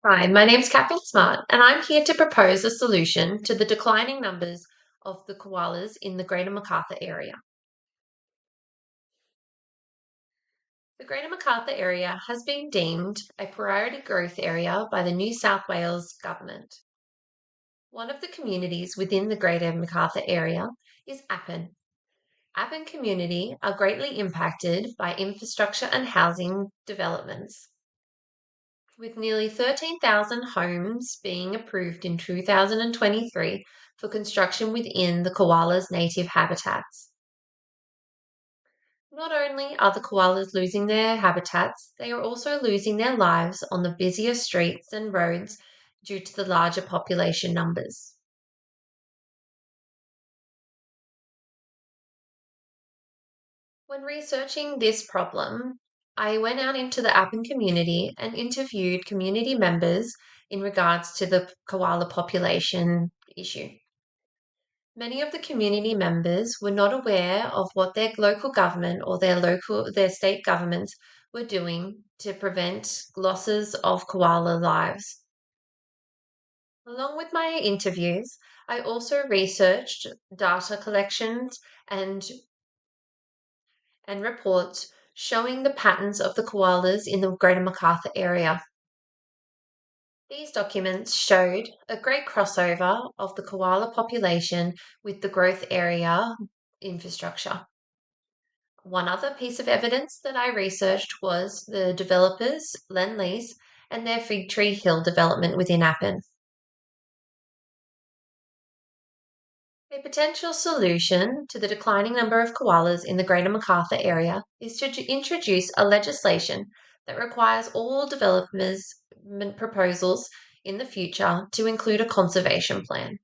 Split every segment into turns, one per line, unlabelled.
Hi, my name's Catherine Smart, and I'm here to propose a solution to the declining numbers of the koalas in the Greater Macarthur area. The Greater Macarthur area has been deemed a priority growth area by the New South Wales government. One of the communities within the Greater Macarthur area is Appin. Appin community are greatly impacted by infrastructure and housing developments, with nearly 13,000 homes being approved in 2023 for construction within the koalas' native habitats. Not only are the koalas losing their habitats, they are also losing their lives on the busier streets and roads due to the larger population numbers. When researching this problem, I went out into the Appin community and interviewed community members in regards to the koala population issue. Many of the community members were not aware of what their local government or their state governments were doing to prevent losses of koala lives. Along with my interviews, I also researched data collections and reports showing the patterns of the koalas in the Greater Macarthur area. These documents showed a great crossover of the koala population with the growth area infrastructure. One other piece of evidence that I researched was the developers, Lendlease, and their Fig Tree Hill development within Appin. A potential solution to the declining number of koalas in the Greater Macarthur area is to introduce a legislation that requires all developers' proposals in the future to include a conservation plan.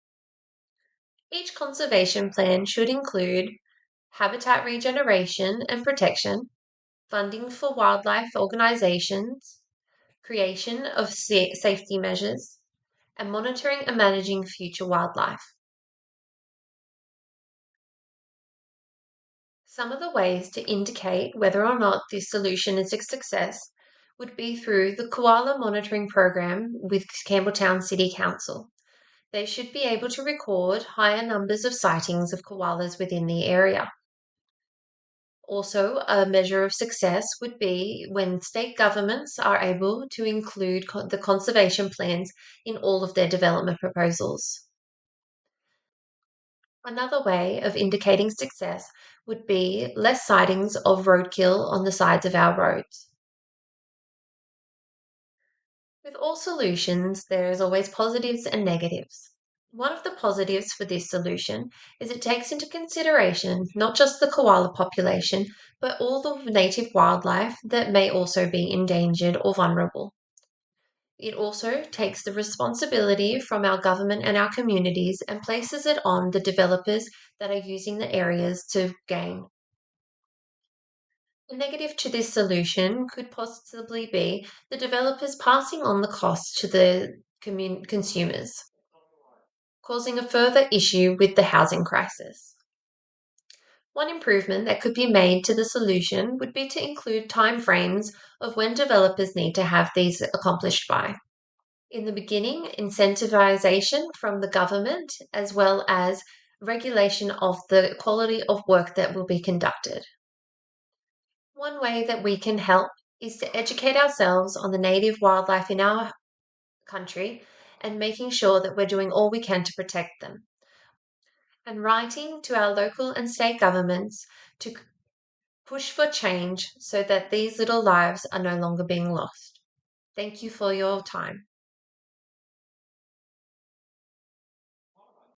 Each conservation plan should include habitat regeneration and protection, funding for wildlife organisations, creation of safety measures, and monitoring and managing future wildlife. Some of the ways to indicate whether or not this solution is a success would be through the Koala Monitoring Program with Campbelltown City Council. They should be able to record higher numbers of sightings of koalas within the area. Also, a measure of success would be when state governments are able to include the conservation plans in all of their development proposals. Another way of indicating success would be less sightings of roadkill on the sides of our roads. With all solutions, there is always positives and negatives. One of the positives for this solution is it takes into consideration not just the koala population, but all the native wildlife that may also be endangered or vulnerable. It also takes the responsibility from our government and our communities and places it on the developers that are using the areas to gain. A negative to this solution could possibly be the developers passing on the cost to the consumers, causing a further issue with the housing crisis. One improvement that could be made to the solution would be to include timeframes of when developers need to have these accomplished by. In the beginning, incentivization from the government as well as regulation of the quality of work that will be conducted. One way that we can help is to educate ourselves on the native wildlife in our country and making sure that we're doing all we can to protect them. And writing to our local and state governments to push for change so that these little lives are no longer being lost. Thank you for your time.